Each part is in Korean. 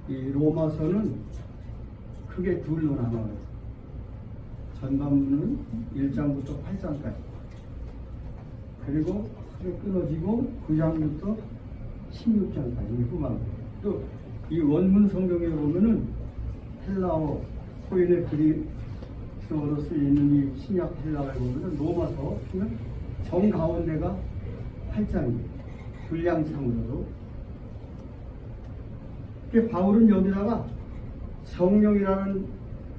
이 로마서는 크게 둘로 나눠요. 전반부는 1장부터 8장까지. 그리고 끊어지고 9장부터 16장까지 후반부. 또 이 원문 성경에 보면은 헬라어 코인의 그리스어로 쓰이는 이 신약 헬라어에 보면은 로마서 보면 정 가운데가 8장이에요. 분량상으로. 바울은 여기다가 성령이라는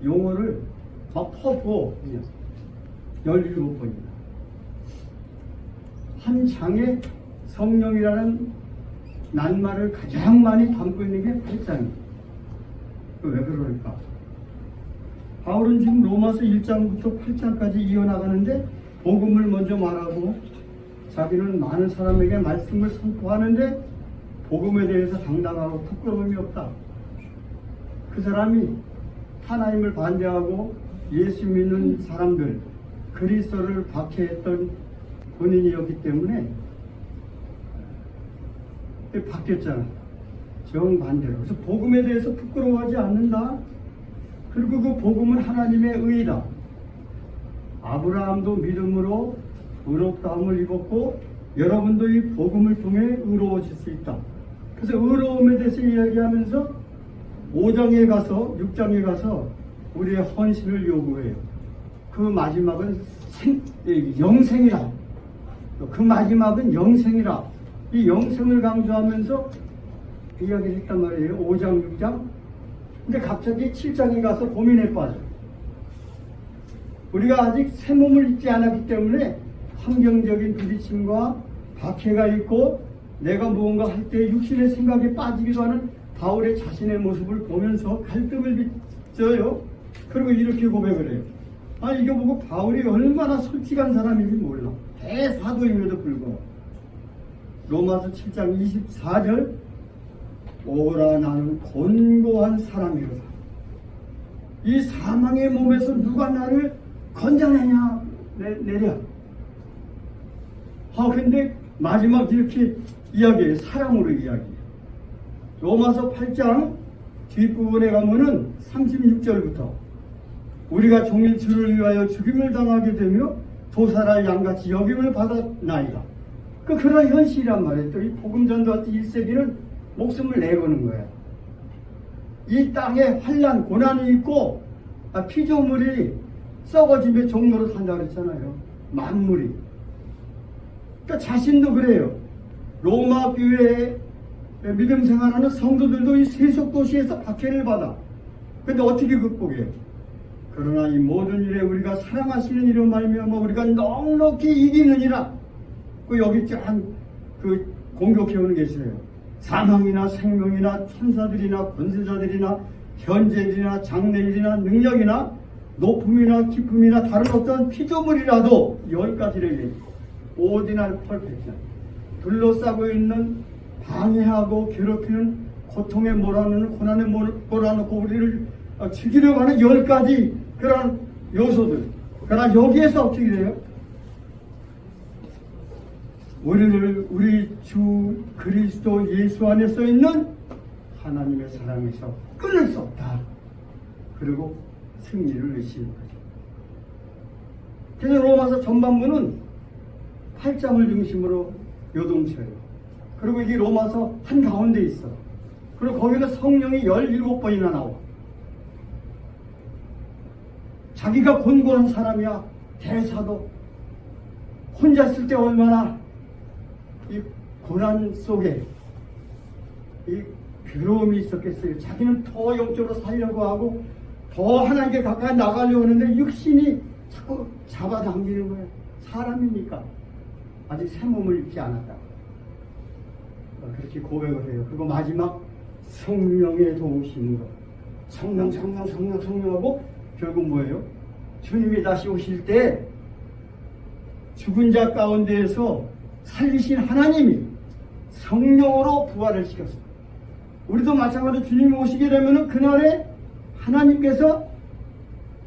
용어를 막 퍼부어 17번이나 한 장에 성령이라는 낱말을 가장 많이 담고 있는 게 8장이에요. 왜 그럴까? 바울은 지금 로마서 1장부터 8장까지 이어나가는데 복음을 먼저 말하고 자기는 많은 사람에게 말씀을 선포하는데 복음에 대해서 당당하고 부끄러움이 없다. 그 사람이 하나님을 반대하고 예수 믿는 사람들, 그리스도를 박해했던 본인이었기 때문에 바뀌었잖아. 정반대로. 그래서 복음에 대해서 부끄러워하지 않는다. 그리고 그 복음은 하나님의 의다. 아브라함도 믿음으로 의롭다함을 입었고 여러분도 이 복음을 통해 의로워질 수 있다. 그래서 의로움에 대해서 이야기하면서 5장에 가서 6장에 가서 우리의 헌신을 요구해요. 그 마지막은 영생이라. 그 마지막은 영생이라. 이 영생을 강조하면서 이야기를 했단 말이에요. 5장, 6장. 근데 갑자기 7장에 가서 고민에 빠져요. 우리가 아직 새 몸을 입지 않았기 때문에 환경적인 부딪힘과 박해가 있고 내가 무언가 할 때 육신의 생각에 빠지기도 하는 바울의 자신의 모습을 보면서 갈등을 빚어요. 그리고 이렇게 고백을 해요. 이거 보고 바울이 얼마나 솔직한 사람인지 몰라. 대사도임에도 불구하고. 로마서 7장 24절 오라 나는 곤고한 사람이로다. 이 사망의 몸에서 누가 나를 건져내냐 내려. 근데 마지막 이렇게 이야기해요. 사랑으로 이야기해요. 로마서 8장 뒷부분에 가면은 36절부터 우리가 종일 주를 위하여 죽임을 당하게 되며 도살할 양같이 여김을 받았나이다. 그런 현실이란 말이에요. 또 이 복음전도 1세기는 목숨을 내거는 거야. 이 땅에 환난, 고난이 있고 피조물이 썩어지며 종로로 산다고 그랬잖아요. 만물이. 그러니까 자신도 그래요. 로마 교회에 믿음 생활하는 성도들도 이 세속 도시에서 박해를 받아. 근데 어떻게 극복해요? 그러나 이 모든 일에 우리가 사랑하시는 이로 말미암아 우리가 넉넉히 이기느니라. 여기 그 공격해오는 게 있어요. 사망이나 생명이나 천사들이나 권세자들이나 현재들이나 장래일이나 능력이나 높음이나 깊음이나 다른 어떤 피조물이라도 10가지를 오디날 퍼펙션 둘러싸고 있는 방해하고 괴롭히는 고통에 몰아넣는 고난에 몰아넣고 우리를 죽이려고 하는 10가지 그런 요소들. 그러나 여기에서 어떻게 돼요? 우리 주 그리스도 예수 안에 써 있는 하나님의 사랑에서 끊을 수 없다. 그리고 승리를 의시하는 거죠. 그래서 로마서 전반부는 8장을 중심으로 요동쳐요. 그리고 이게 로마서 한가운데 있어. 그리고 거기는 성령이 17번이나 나와. 자기가 곤고한 사람이야. 대사도 혼자 있을 때 얼마나 이 고난 속에 이 괴로움이 있었겠어요. 자기는 더 영적으로 살려고 하고 더 하나님께 가까이 나가려고 하는데 육신이 자꾸 잡아당기는 거예요. 사람이니까 아직 새 몸을 입지 않았다. 그렇게 고백을 해요. 그리고 마지막 성령의 도우심으로 성령하고 결국 뭐예요? 주님이 다시 오실 때 죽은 자 가운데에서 살리신 하나님이 성령으로 부활을 시켰습니다. 우리도 마찬가지로 주님이 오시게 되면 그날에 하나님께서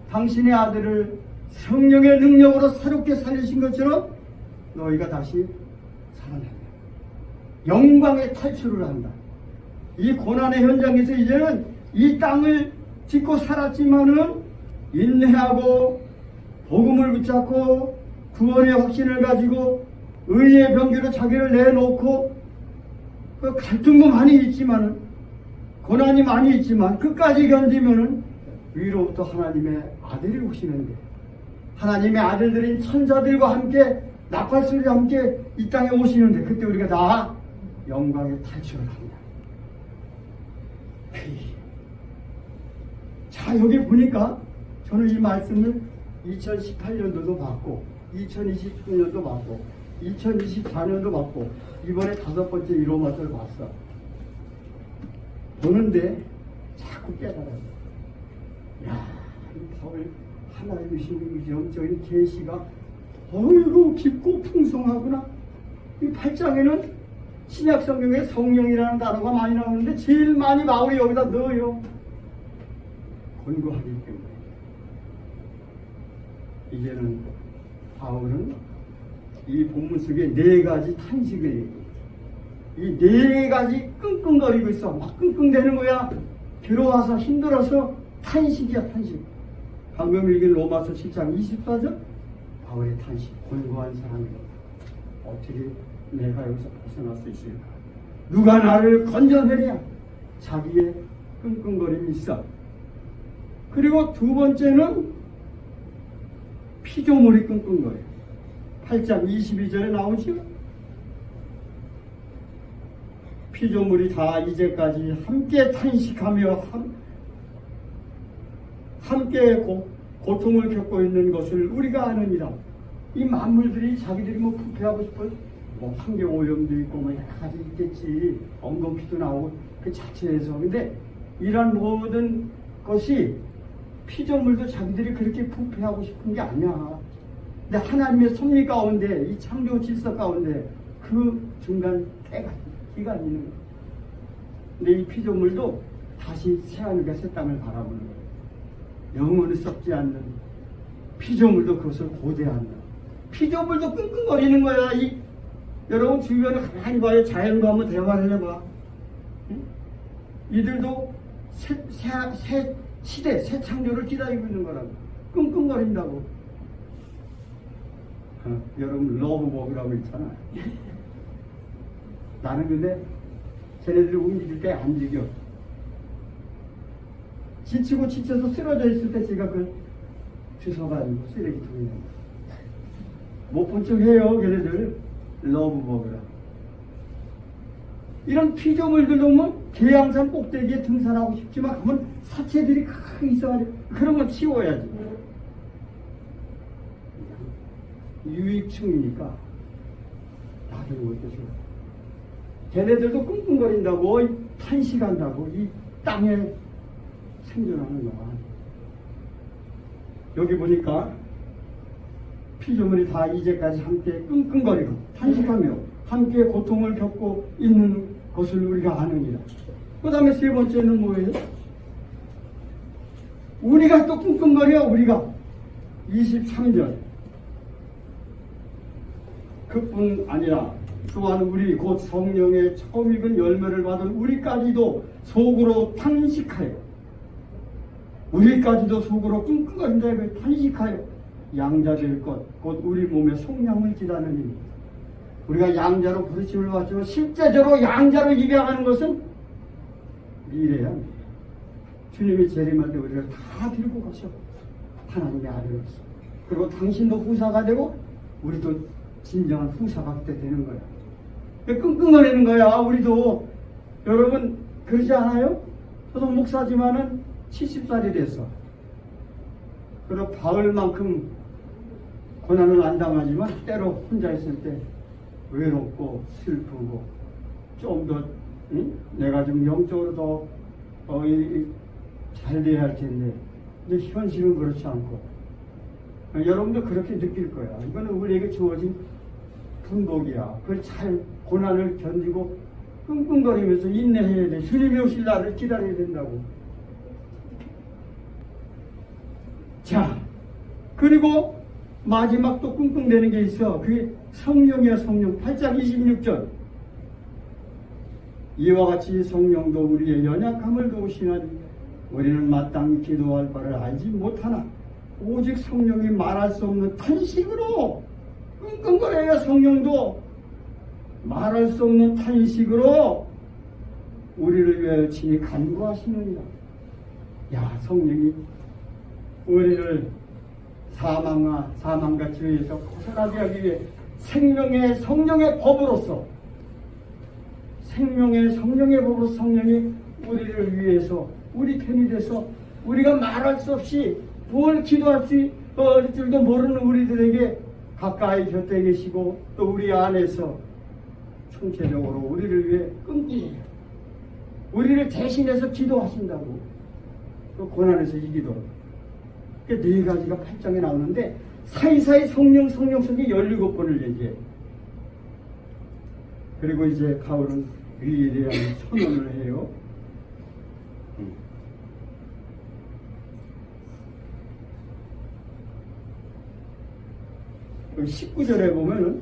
당신의 아들을 성령의 능력으로 새롭게 살리신 것처럼 너희가 다시 살아난다. 영광의 탈출을 한다. 이 고난의 현장에서 이제는 이 땅을 짓고 살았지만은 인내하고 복음을 붙잡고 구원의 확신을 가지고 의의 병기로 자기를 내놓고 그 갈등도 많이 있지만은 고난이 많이 있지만 끝까지 견디면은 위로부터 하나님의 아들이 오시는데 하나님의 아들들인 천사들과 함께 나팔소리와 함께 이 땅에 오시는데 그때 우리가 다 영광의 탈출을 합니다. 자, 여기 보니까 저는 이 말씀을 2018년도도 받고 2023년도 받고 2024년도 받고 이번에 5번째 1호마트를 봤어. 보는데 자꾸 깨달아요. 야, 이 법을 하나님의 주신 영적인 계시가 어이구 깊고 풍성하구나. 이 8장에는 신약 성경에 성령이라는 단어가 많이 나오는데 제일 많이 바울이 여기다 넣어요. 권고하기 때문에. 이제는 바울은 이 본문 속에 4가지 탄식을 얘기해요. 이 4가지 끙끙거리고 있어. 막 끙끙대는 거야. 들어와서 힘들어서 탄식이야, 탄식. 방금 읽은 로마서 7장 24절 바울의 탄식, 권고한 사람이다. 어떻게 내가 여기서 벗어날 수 있을까? 누가 나를 건져내랴? 자기의 끙끙거림이 있어. 그리고 2번째는 피조물이 끙끙거려. 8장 22절에 나오죠? 피조물이 다 이제까지 함께 탄식하며 함께 고통을 겪고 있는 것을 우리가 아느니라. 이 만물들이 자기들이 뭐 부패하고 싶어 뭐 환경오염도 있고 뭐 여러 가지 있겠지. 엉겅퀴도 나오고 그 자체에서. 근데 이런 모든 것이 피조물도 자기들이 그렇게 부패하고 싶은 게 아니야. 근데 하나님의 섭리 가운데 이 창조 질서 가운데 그 중간 기가 있는 거야. 근데 이 피조물도 다시 새하늘과 새 땅을 바라보는 거야. 영원히 썩지 않는 피조물도 그것을 고대한다. 피조물도 끙끙거리는 거야. 여러분 주변에 가만히 봐요. 자연과 한번 대화를 해봐. 응? 이들도 새 시대, 새 창조를 기다리고 있는 거라고. 끙끙거린다고. 여러분 러브버그라고 있잖아. 나는 근데 쟤네들이 움직일 때 안 움직여. 지치고 지쳐서 쓰러져 있을 때 제가 그 주워가지고 쓰레기통에 못 본 척 해요. 걔네들 러브버그라. 이런 피조물들도 뭐 계양산 꼭대기에 등산하고 싶지만 그건 사체들이 크게 있어가지고 그런 건 치워야지. 유익충이니까 놔두는 것도 좋아. 걔네들도 끙끙거린다고 탄식한다고 이 땅에 생존하는 거야. 여기 보니까 피조물이 다 이제까지 함께 끙끙거리고 탄식하며 함께 고통을 겪고 있는 것을 우리가 아느니라. 그 다음에 3번째는 뭐예요? 우리가 또 끙끙거려. 우리가 23절 그뿐 아니라 또한 우리 곧 성령의 처음 익은 열매를 받은 우리까지도 속으로 탄식하여 우리까지도 속으로 끙끙거린다. 탄식하여 양자될 것 곧 우리 몸의 속량을 기다리니. 우리가 양자로 부르심을 받지만 실제적으로 양자로 입양하는 것은 미래야. 주님이 재림할 때 우리를 다 들고 가셔. 하나님의 아들로서. 그리고 당신도 후사가 되고 우리도 진정한 후사가 그때 되는 거야. 끙끙거리는 거야. 우리도. 여러분 그러지 않아요? 저도 목사지만은 70살이 됐어. 그리고 바울만큼 고난을 안 당하지만 때로 혼자 있을 때 외롭고 슬프고 좀 더 내가 좀 영적으로 더 잘 돼야 할 텐데 근데 현실은 그렇지 않고 여러분도 그렇게 느낄 거야. 이거는 우리에게 주어진 분복이야. 그걸 잘 고난을 견디고 끙끙거리면서 인내해야 돼. 주님이 오실 날을 기다려야 된다고. 자, 그리고 마지막 또 끙끙대는 게 있어. 그게 성령이야. 성령. 8장 26절 이와 같이 성령도 우리의 연약함을 도우시나니 우리는 마땅히 기도할 바를 알지 못하나 오직 성령이 말할 수 없는 탄식으로 끙끙거려요. 성령도 말할 수 없는 탄식으로 우리를 위하여 친히 간구하시느니라. 야, 성령이 우리를 사망과 죄에서 벗어나게 하기 위해 생명의 성령의 법으로서 성령이 우리를 위해서 우리 편이 돼서 우리가 말할 수 없이 뭘 기도할 줄도 모르는 우리들에게 가까이 곁에 계시고 또 우리 안에서 총체적으로 우리를 위해 끙끙거려 우리를 대신해서 기도하신다고. 또 고난에서 이기도록. 네 가지가 8장에 나오는데 사이사이 성령 속에 17번을 얘기해. 그리고 이제 바울은 위에 대한 선언을 해요. 19절에 보면은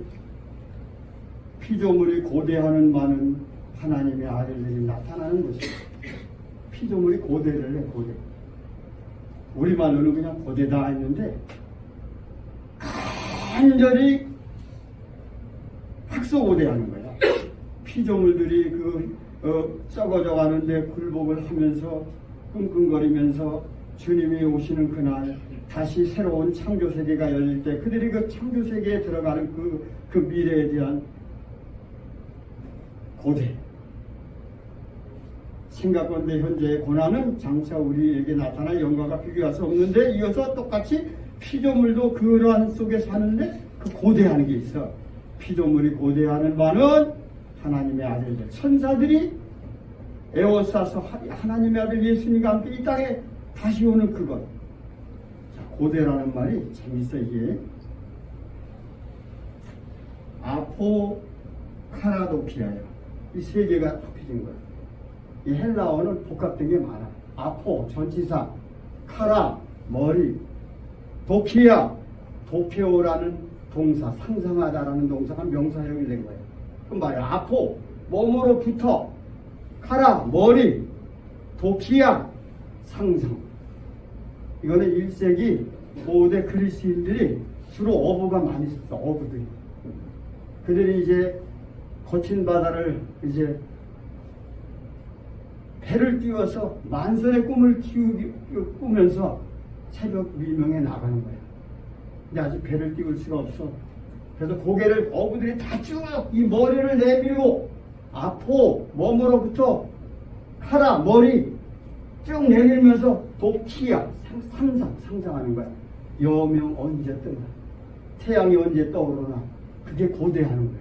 피조물이 고대하는 많은 하나님의 아들들이 나타나는 것이에요. 피조물이 고대를 해, 고대. 우리말로는 그냥 고대다 했는데 간절히 학소고대하는 거야. 피조물들이 썩어져 가는데 굴복을 하면서 끙끙거리면서 주님이 오시는 그날 다시 새로운 창조 세계가 열릴 때 그들이 그 창조 세계에 들어가는 그 미래에 대한 고대. 생각건대 현재의 고난은 장차 우리에게 나타날 영광과 비교할 수 없는데 이어서 똑같이 피조물도 그러한 속에 사는데 그 고대하는 게 있어. 피조물이 고대하는 바는 하나님의 아들들, 천사들이 에워싸서 하나님의 아들 예수님과 함께 이 땅에 다시 오는 그것. 자, 고대라는 말이 재밌어. 이게 아포카라도피아야. 이 세 개가 합해진 거야. 이 헬라어는 복합된 게 많아. 아포, 전치사, 카라, 머리, 도키아, 도케오라는 동사, 상상하다라는 동사가 명사형이 된 거예요. 그럼 말이야. 아포, 몸으로부터, 카라, 머리, 도키아, 상상. 이거는 1세기 고대 그리스인들이 주로 어부가 많이 썼어. 어부들이. 그들이 이제 거친 바다를 이제 배를 띄워서 만선의 꿈을 꾸면서 새벽 미명에 나가는 거야. 근데 아직 배를 띄울 수가 없어. 그래서 고개를 어부들이 다 쭉 이 머리를 내밀고 아포, 몸으로부터 카라, 머리 쭉 내밀면서 도키야, 상상하는 거야. 여명 언제 뜨나, 태양이 언제 떠오르나. 그게 고대하는 거야.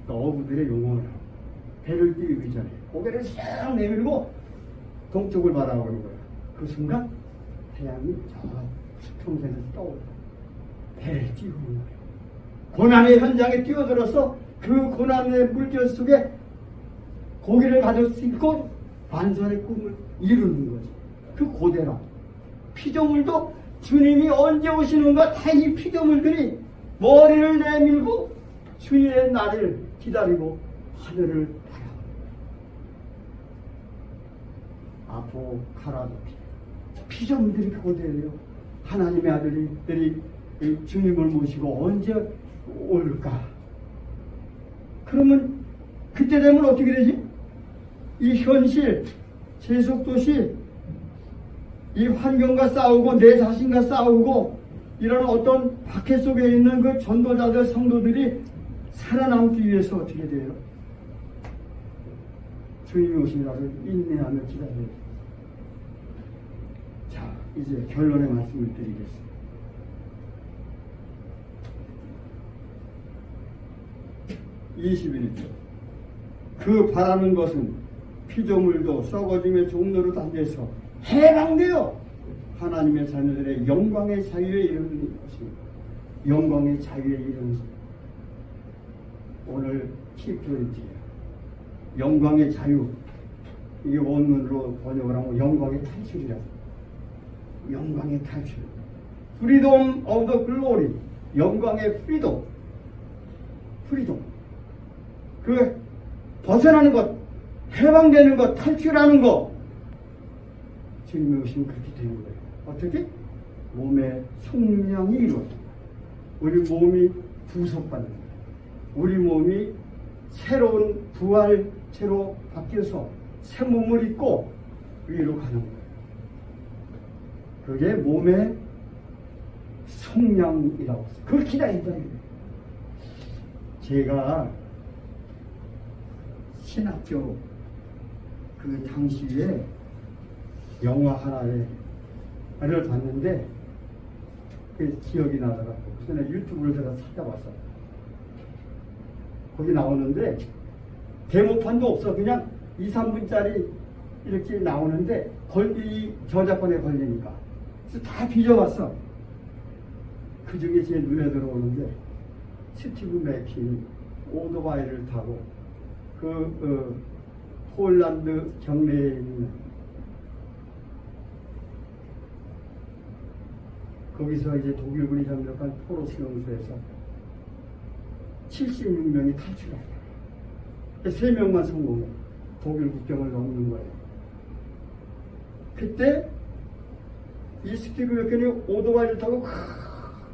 어부들의 용어를 배를 띄우기 전에 고개를 싹 내밀고 동쪽을 바라보는 거야. 그 순간 태양이 저 수평선에서 떠올라 배를 띄우는 거야. 고난의 현장에 뛰어들어서 그 고난의 물결 속에 고기를 가져 싣고 반선의 꿈을 이루는 거지. 그 고대라. 피조물도 주님이 언제 오시는가 다 이 피조물들이 머리를 내밀고 주님의 날을 기다리고 하늘을 바라보고. 아포카라도피. 피조물들이 고대해요. 하나님의 아들들이 주님을 모시고 언제 올까? 그러면 그때 되면 어떻게 되지? 이 현실, 세속도시, 이 환경과 싸우고 내 자신과 싸우고 이런 어떤 박해 속에 있는 그 전도자들, 성도들이 살아남기 위해서 어떻게 돼요? 주님이 오시라고 인내하며 기다려요. 자, 이제 결론의 말씀을 드리겠습니다. 21절. 그 바라는 것은 피조물도 썩어짐의 종로로 담겨서 해방되어 하나님의 자녀들의 영광의 자유에 이르는 것입니다. 영광의 자유에 이르는 것. 오늘 킵조인트예요. 영광의 자유. 이게 원문으로 번역을 하면 영광의 탈출이라. 영광의 탈출. Freedom of the glory. 영광의 freedom. 그 벗어나는 것. 해방되는 것, 탈출하는 것. 주님이 오시면 그렇게 되는 거예요. 어떻게? 몸의 성령이 이루어진다. 우리 몸이 구속받는 거예요. 우리 몸이 새로운 부활체로 바뀌어서 새 몸을 입고 위로 가는 거예요. 그게 몸의 성령이라고 했어요. 그걸 기다린다. 제가 신학교 그 당시에 영화 하나를 봤는데 그 기억이 나더라고. 그래서 내가 유튜브를 제가 찾아봤어. 거기 나오는데 데모판도 없어. 그냥 2, 3분짜리 이렇게 나오는데 이 저작권에 걸리니까. 그래서 다 뒤져봤어. 그 중에 제 눈에 들어오는 게 스티브 맥퀸이 오토바이를 타고 폴란드 경내에 있는 거기서 이제 독일군이 점령한 포로스 용소에서 76명이 탈출합니다. 3명만 성공해 독일 국경을 넘는 거예요. 그때 이 스티브 맥퀸이 오토바이를 타고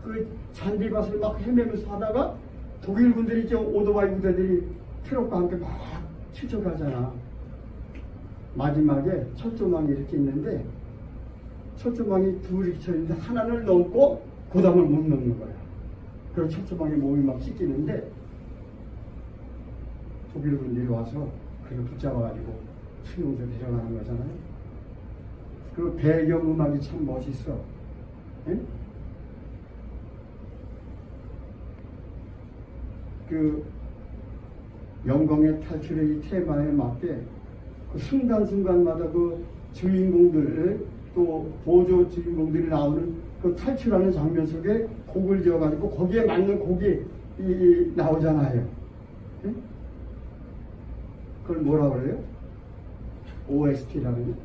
그 잔디밭을 막 헤매면서 하다가 독일군들이 이제 오토바이 부대들이 트럭과 함께 막 추적하잖아. 마지막에 철조망이 이렇게 있는데 철조망이 둘이 쳐있는데 하나를 넘고 그 다음을 못 넘는 거야. 그래서 철조망에 몸이 막 찢기는데 독일군들이 와서 그걸 붙잡아가지고 수용소 데려가는 거잖아요. 그 배경음악이 참 멋있어. 응? 그 영광의 탈출의 이 테마에 맞게 그 순간순간마다 그 주인공들 또 보조 주인공들이 나오는 그 탈출하는 장면 속에 곡을 지어가지고 거기에 맞는 곡이 나오잖아요. 응? 그걸 뭐라 그래요? OST라는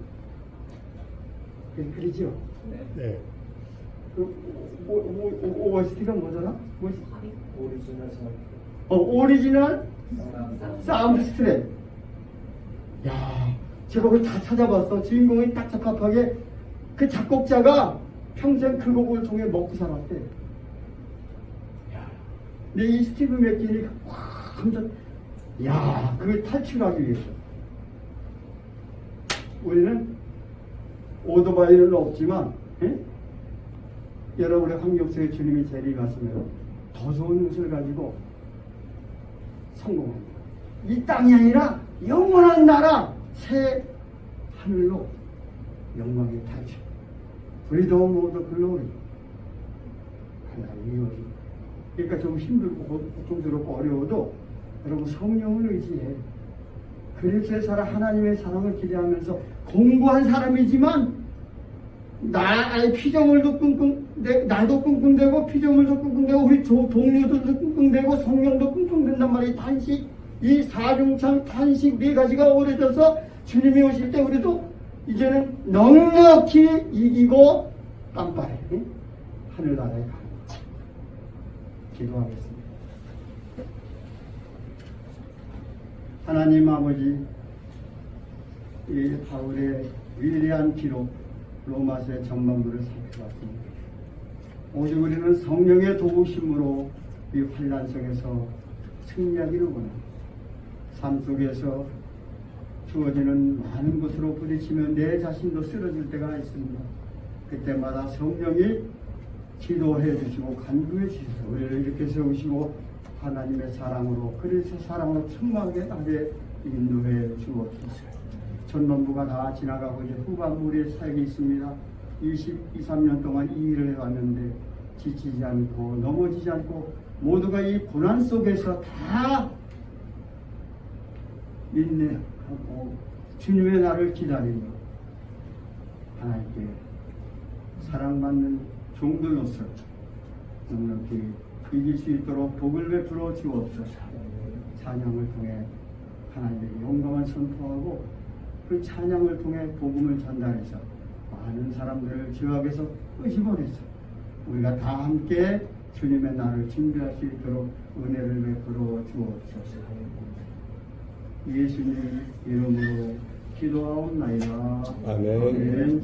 그러죠? 네. 그 OST가 뭐잖아? 오리지널 오리지널 사운드 트랙. 야, 제가 그걸 다 찾아봤어. 주인공이 딱 적합하게 그 작곡자가 평생 그 곡을 통해 먹고 살았대. 근데 이 스티브 맥퀸이 완전 그걸 탈출하기 위해서 우리는 오토바이는 없지만 여러분의 환경 속에 주님이 재림하시면 더 좋은 것을 가지고 성공합니다. 이 땅이 아니라 영원한 나라 새 하늘로 영광의 탈출. Freedom of the glory. 하나님이 오시. 그러니까 좀 힘들고 고통스럽고 어려워도 여러분 성령을 의지해. 그리스도의 사랑 하나님의 사랑을 기대하면서 공고한 사람이지만 나의 피조물도 나도 끙끙대고 피조물도 끙끙대고 우리 동료들도 끙끙대고 성령도 끙끙댄단 말이에요. 단식 이 사중창 탄식 4가지가 오래져서 주님이 오실 때 우리도 이제는 넉넉히 이기고 깜빡이 하늘나라에 가는 기도하겠습니다. 하나님 아버지, 이 바울의 위대한 기록 로마서의 전반부를 살펴봤습니다. 오직 우리는 성령의 도우심으로 이 환난 속에서 승리하기로구나. 삶 속에서 주어지는 많은 것으로 부딪히며 내 자신도 쓰러질 때가 있습니다. 그때마다 성령이 기도해 주시고 간구해 주셔서 우리를 이렇게 세우시고 하나님의 사랑으로 그래서 사랑으로 충만하게 나게 인도해 주옵소서. 전반부가 다 지나가고 이제 후반부 우리의 사역이 있습니다. 23년 동안 이 일을 해왔는데 지치지 않고 넘어지지 않고 모두가 이 고난 속에서 다 인내하고 주님의 날을 기다리며 하나님께 사랑받는 종들로서 넉넉히 이길 수 있도록 복을 베풀어 주옵소서. 찬양을 통해 하나님의 영광을 선포하고 그 찬양을 통해 복음을 전달해서 많은 사람들을 주 앞에서 끄집어내서 우리가 다 함께 주님의 날을 준비할 수 있도록 은혜를 베풀어 주옵소서. 예수님 이름으로 기도하옵나이다. 아멘. 아멘.